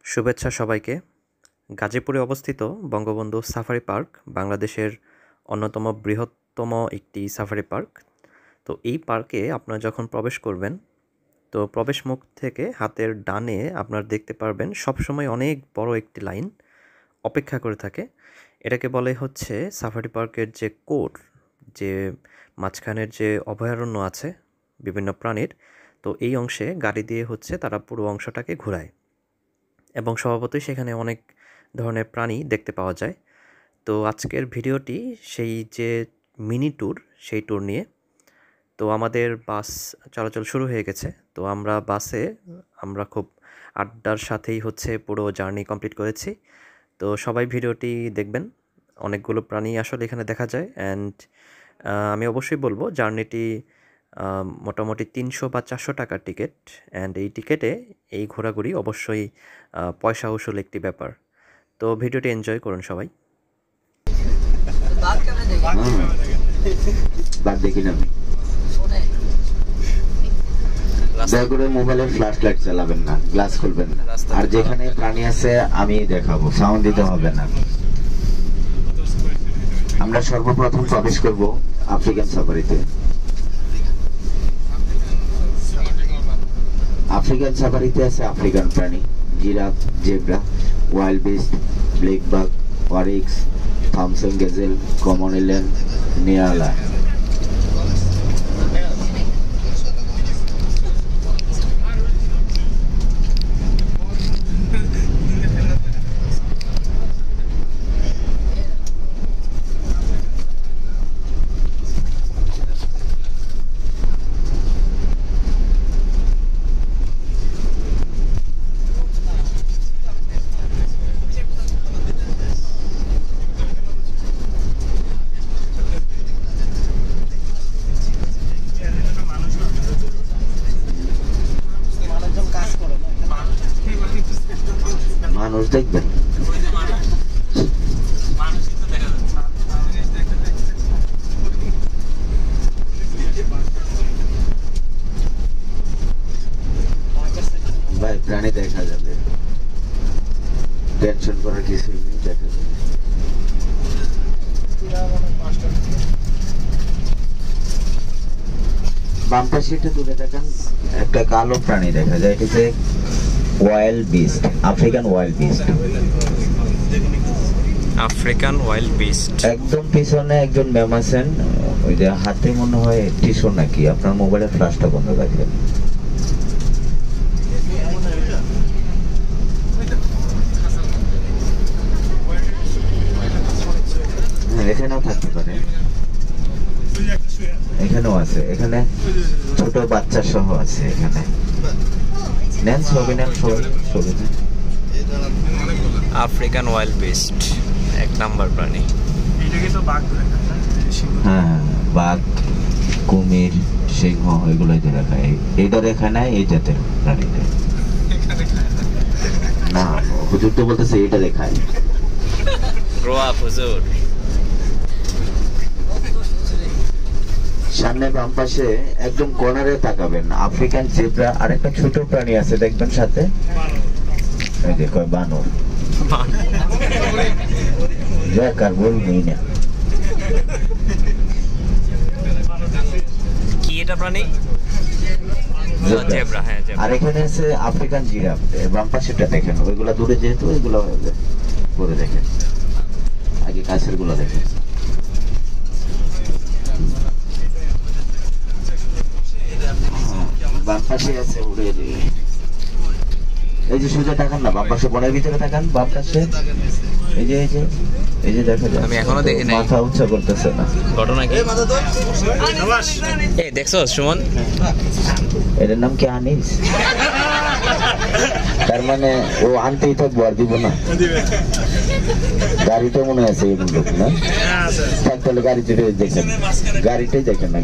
শুভেচ্ছা সবাইকে। গাজীপুরে অবস্থিত বঙ্গবন্ধু সাফারি পার্ক বাংলাদেশের অন্যতম বৃহত্তম একটি সাফারি পার্ক। তো এই পার্কে আপনারা যখন প্রবেশ করবেন, তো প্রবেশ মুখ থেকে হাতের ডানে আপনারা দেখতে পারবেন সবসময় অনেক বড় একটি লাইন অপেক্ষা করে থাকে। এটাকে বলে হচ্ছে সাফারি পার্কের যে কোর, যে মাঝখানের যে অভয়ারণ্য আছে বিভিন্ন প্রাণীর, তো এই অংশে গাড়ি দিয়ে হচ্ছে তারা পুরো অংশটাকে ঘোরায় এবং স্বভাবতই সেখানে অনেক ধরনের প্রাণী দেখতে পাওয়া যায়। তো আজকের ভিডিওটি সেই যে মিনি ট্যুর, সেই ট্যুর নিয়ে। তো আমাদের বাস চলাচল শুরু হয়ে গেছে। তো আমরা খুব আড্ডার সাথেই হচ্ছে পুরো জার্নি কমপ্লিট করেছি। তো সবাই ভিডিওটি দেখবেন। অনেকগুলো প্রাণী আসলে এখানে দেখা যায়। অ্যান্ড আমি অবশ্যই বলবো জার্নিটি মোটামুটি ৩০০ বা ৪০০ টাকার টিকিট। অ্যান্ড এই টিকিটে এই ঘোরাঘুরি অবশ্যই পয়সা উসুল একটি ব্যাপার। তো ভিডিওটি এনজয় করুন সবাই। দয়া করে মোবাইলের ফ্ল্যাশ লাইট চালাবেন না, গ্লাস খুলবেন না। আর যেখানে প্রাণী আছে আমি দেখাবো, সাউন্ড দিতে হবে না। আমরা সর্বপ্রথম প্রবেশ করব আফ্রিকান সাফারিতে। আফ্রিকান সাফারিতে আছে আফ্রিকান প্রাণী, giraffe, zebra, wildebeest, black buck, oryx, Thomson gazelle, common eland, nyala. মানুষ দেখবেন, ভাই প্রাণী দেখা যাবে, টেনশন করার কিছুই নেই, দেখা যাবে। বাম পাশে একটু দূরে দেখেন, একটা কালো প্রাণী দেখা যায়, এটাকে wild beast, African wild beast. African wild beast. একদম পিছনে একজন ম্যাম আছেন, ওই যে হাতে মনে হয় টিস্যু নাকি। আপনার মোবাইলের ফ্ল্যাশটা বন্ধ রাখবেন। এখানেও থাকতে পারে, এখানেও আছে, এখানে ছোট বাচ্চা সহ আছে। এখানে নেন ছবি, নেন ছবি। আফ্রিকান ওয়াইল্ড বিস্ট এক নাম্বার প্রাণী। হ্যাঁ, বাঘ, কুমির, সিংহ এগুলোই তো দেখায়। এইটা দেখায় না এই জাতের প্রাণীদের। না, হুজুর তো বলতেছে এটা দেখায়। সামনে বাম পাশে একদম কর্নারে তাকাবেন, আফ্রিকান জেব্রা আর একটা ছোট প্রাণী আছে দেখবেন সাথে, এই দেখো বানর। আর বলবই না কি এটা প্রাণী। জেব্রা, হ্যাঁ জেব্রা। আর এখানে আছে আফ্রিকান জিরাফ, বাম পাশেটা দেখেন। ওইগুলা দূরে, যেহেতু ওইগুলো করে দেখেন, আগে কাছের গুলো দেখেন। বাম পাশে আছে এই যে সোজা তাকান না, বাম পাশে বনের ভিতরে তাকান, বাম পাশে এই যে দেখা যায়। আমি এখনো দেখি নাই, মাথা উচ্চ করতেছে না। ঘটনা কি? এই দেখছো সুমন, এটার নাম কি আনিস? তার মানে ও আনতেই থাকবো, আর দিব না। গাড়িটা মনে আছে এরকম লোক না থাক, তাহলে গাড়িটা দেখেন, গাড়িটাই দেখেন না।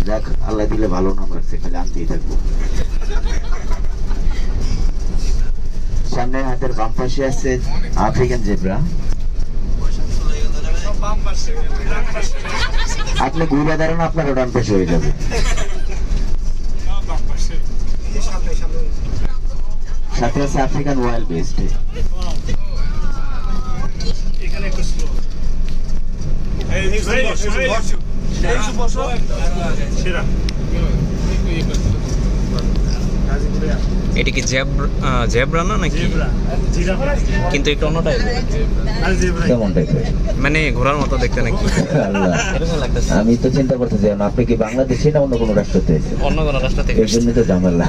যাক, আল্লাহ দিলে ভালো নাম রাখছে, খালি আনতেই থাকবো। সামনে হাতের বাম পাশে আছে আফ্রিকান জেব্রা। আপনি ঘুরে দাঁড়ান, আপনার ডান পাশে হয়ে যাবে। সাথে আছে আফ্রিকান ওয়াইল্ড বেস্ট। এটা কি জেব্রা না নাকি? কিন্তু একটু অন্য টাইপের, কেমন টাইপের? মানে ঘোড়ার মতো দেখতে নাকি? আল্লাহ, এরকম লাগতেছে। আমি তো চিন্তা করতেছি আপনি কি বাংলাদেশি না অন্য কোনো রাষ্ট্র থেকে? অন্য কোনো রাস্তা থেকে এর জন্য তো ঝামেলা।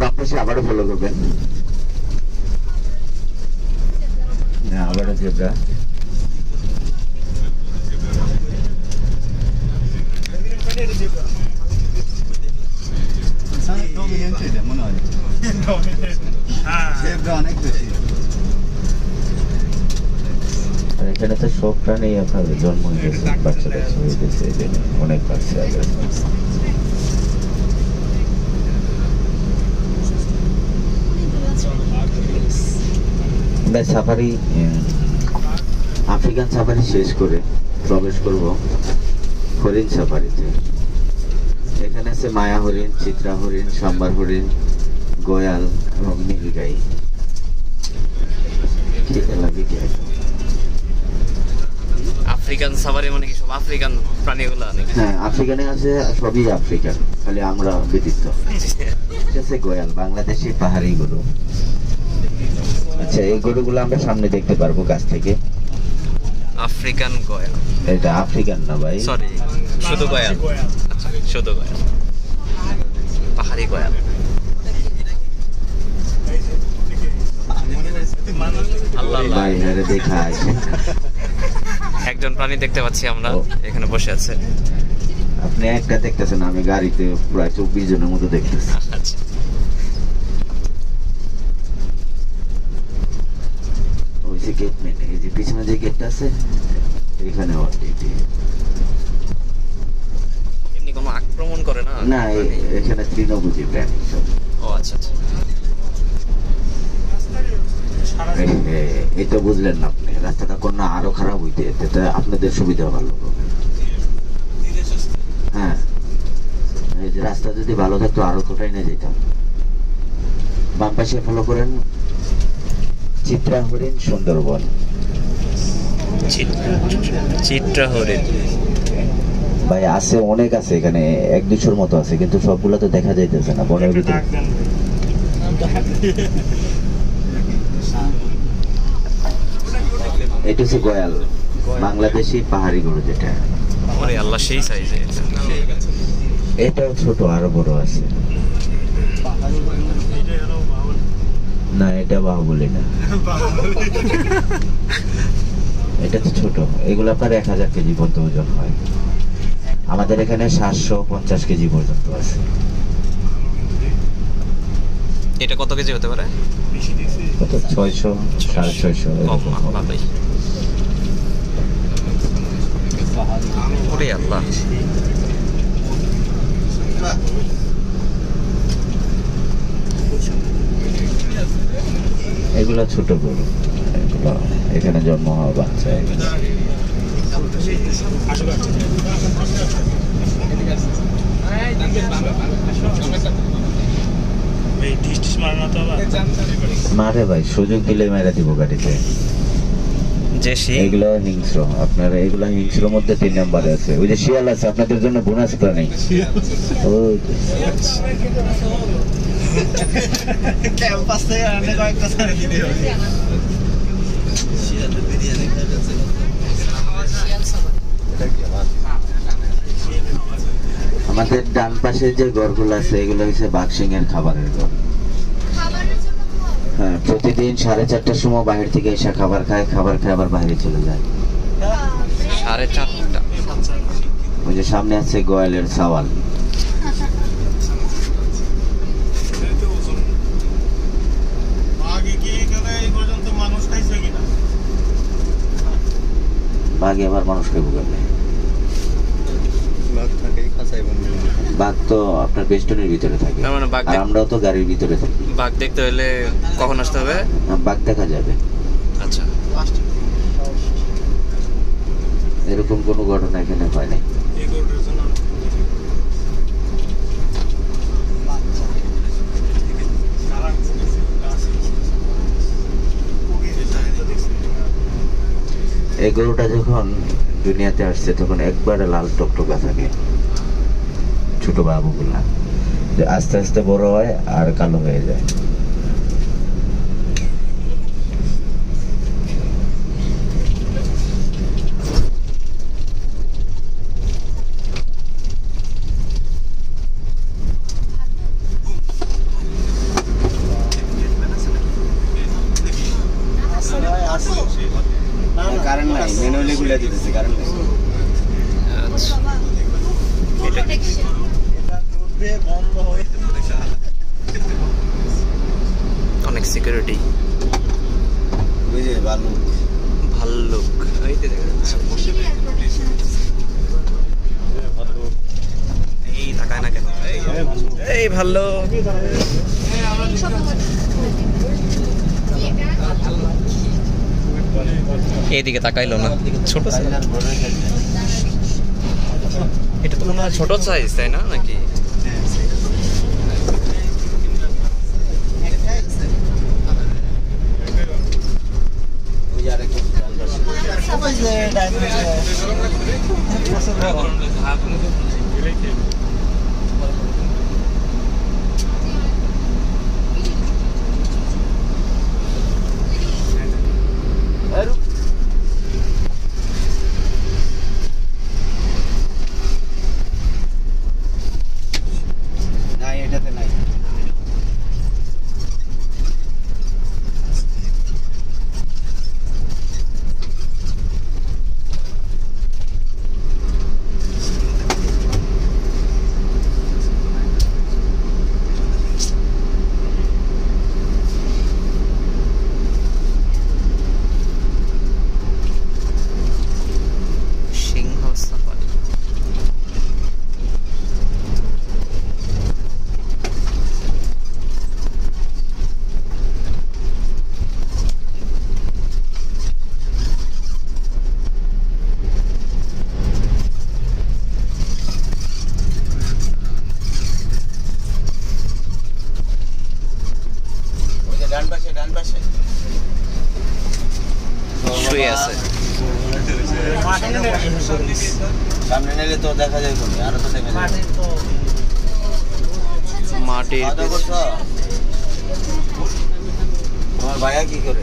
বাংলাদেশে আবারও ফলো করবেন। না, আবারও জেব্রা। আর এখানে তো সব প্রাণী আপনার জন্ম হয়ে গেছে, বাচ্চা কাচ্চা হয়ে গেছে, এই জন্য অনেক বাচ্চা আছে। আমরা সাফারি, আফ্রিকান সাফারি শেষ করে প্রবেশ করব হরিণ সাফারিতে। এখানে আছে মায়া হরিণ, চিত্রা হরিণ, সাম্বার হরিণ, গয়াল এবং নীলগাই। আফ্রিকান সাফারি মানে কি সব আফ্রিকান প্রাণীগুলো নাকি? হ্যাঁ, আফ্রিকানে আছে, সবই আফ্রিকান, খালি আমরা ব্যতীত। ঠিক আছে, গয়াল বাংলাদেশি পাহাড়ি গরু। আচ্ছা, এই গরুগুলো আমরা সামনে দেখতে পারবো কাছ থেকে। আফ্রিকান গয়াল, এটা আফ্রিকান না ভাই, সরি, শুধু গয়াল। আচ্ছা, শুধু গয়াল, পাহাড়ি গয়াল। আল্লাহ আল্লাহ, ভাই আরে দেখা আছে। একজন প্রাণী দেখতে পাচ্ছি আমরা, এখানে বসে আছে। আপনি একটা দেখতেছেন, আমি গাড়িতে প্রায় 24 জনের মতো দেখতেছি। আচ্ছা, ওই যে গেট মেন, এই যে পিছনে যে গেটটা আছে এখানে এমনি কোনো আক্রমণ করে না? না, এখানে তৃণভোজী প্রাণী সব। ও আচ্ছা আচ্ছা, এটা বুঝলেন না আপনি, রাস্তাটা কোন না আরো খারাপ হইতে, এটা আপনাদের সুবিধা ভালো হবে। হ্যাঁ, এই যে রাস্তা যদি ভালো থাকতো আরো কোথায় না যেতাম। বাম পাশে ফলো করেন চিত্রা হরিণ সুন্দরবন। চিত্রা হরিণ ভাই আছে, অনেক আছে এখানে, 1-200 মতো আছে, কিন্তু সবগুলো তো দেখা যাইতেছে না বনের ভিতরে। এটা হচ্ছে গয়াল, বাংলাদেশি পাহাড়ি গরু যেটা। ওরে আল্লাহ, সেই সাইজে। এটাও ছোট, আরো বড় আছে। না, এটা বাহুবলী না, এটা তো ছোট। এগুলো আপনার 1000 কেজি পর্যন্ত ওজন হয়। আমাদের এখানে 750 কেজি পর্যন্ত আছে। এটা কত কেজি হতে পারে? কত, 600, 650 এরকম হবে। ভালোই। ওরে আল্লাহ, এগুলো ছোট গরু, এগুলো এখানে জন্ম হওয়া বাচ্চা। মারে ভাই, সুযোগ দিলে মেরে দিব গাড়িতে। এগুলো হিংস্র, আপনারা এগুলো হিংস্র মধ্যে 3 নম্বরে আছে। ওই যে শিয়াল আছে আপনাদের জন্য বোনাস প্রাণী। আমাদের ডান পাশে যে ঘরগুলো আছে এগুলো হচ্ছে বাঘসিং এর খাবারের ঘর। হ্যাঁ, প্রতিদিন 4:30টার সময় বাইরে থেকে এসে খাবার খায়, খাবার খেয়ে আবার বাইরে চলে যায়। 4:30টা। ওই যে সামনে আছে গোয়ালের সাওয়াল। বাঘে আবার মানুষকে ভোগাবে। বাঘ তো আপনার বেষ্টনের ভিতরে থাকে, আর আমরাও তো গাড়ির ভিতরে থাকি। বাঘ দেখতে হলে কখন আসতে হবে? বাঘ দেখা যাবে। আচ্ছা, এরকম কোনো ঘটনা এখানে হয় নাই। এই গরুটা যখন দুনিয়াতে আসছে তখন একবারে লাল টকটকা থাকে, ছোট বাবুগুলা, যে আস্তে আস্তে বড় হয় আর কালো হয়ে যায়। কারেন্ট নাই, ম্যানুয়ালি গুলা দিতেছে, কারেন্ট নাই। অনেক সিকিউরিটি। ভাল্লুক, ভাল্লুক এইতে দেখা যাচ্ছে। এই তাকায় না কেন? এই ভাল্লুক। এইদিকে তাকাইলো না, ছোট সাইজ। এটা তো মনে হয় ছোট সাইজ, তাই না নাকি? নাই, এটাতে নাই। সিংহ সাফারি। ডান পাশে, ডান পাশে শুয়ে আছে। সামনে নিলে তো দেখা যায় কোনে, আরো তো দেখা যায়। মাটির খাওয়া দাওয়া করছো? তোমার ভাইয়া কি করে?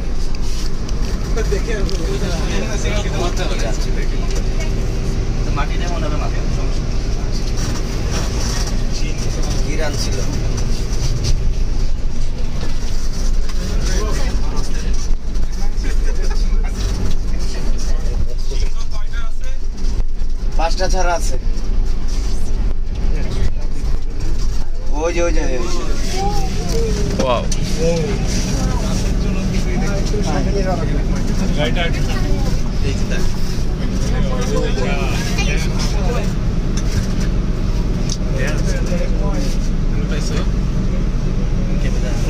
কি রাঁধছিল? পাঁচটা ছাড়া আছে। ওই যে ওই যে ওয়াও।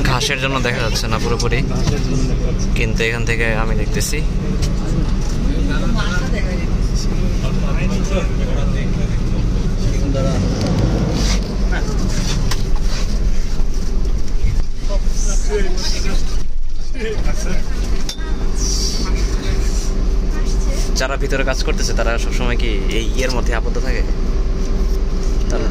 ঘাসের জন্য দেখা যাচ্ছে না পুরোপুরি, কিন্তু এখান থেকে আমি দেখতেছি। যারা ভিতরে কাজ করতেছে তারা সবসময় কি এই ইয়ের মধ্যে আবদ্ধ থাকে? তারা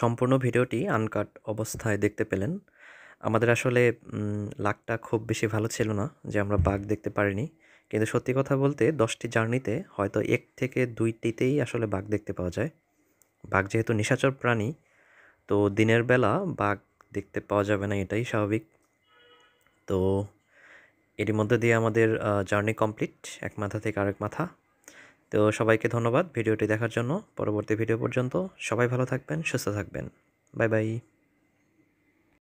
সম্পূর্ণ ভিডিওটি আনকাট অবস্থায় দেখতে পেলেন। আমাদের আসলে লাকটা খুব বেশি ভালো ছিল না যে আমরা বাঘ দেখতে পারিনি। কিন্তু সত্যি কথা বলতে 10টি জার্নিতে হয়তো 1 থেকে 2টিতেই আসলে বাঘ দেখতে পাওয়া যায়। বাঘ যেহেতু নিশাচর প্রাণী, তো দিনের বেলা বাঘ দেখতে পাওয়া যাবে না, এটাই স্বাভাবিক। তো এরই মধ্যে দিয়ে আমাদের জার্নি কমপ্লিট, এক মাথা থেকে আরেক মাথা। তো সবাইকে ধন্যবাদ ভিডিওটি দেখার জন্য। পরবর্তী ভিডিও পর্যন্ত সবাই ভালো থাকবেন, সুস্থ থাকবেন। Bye bye.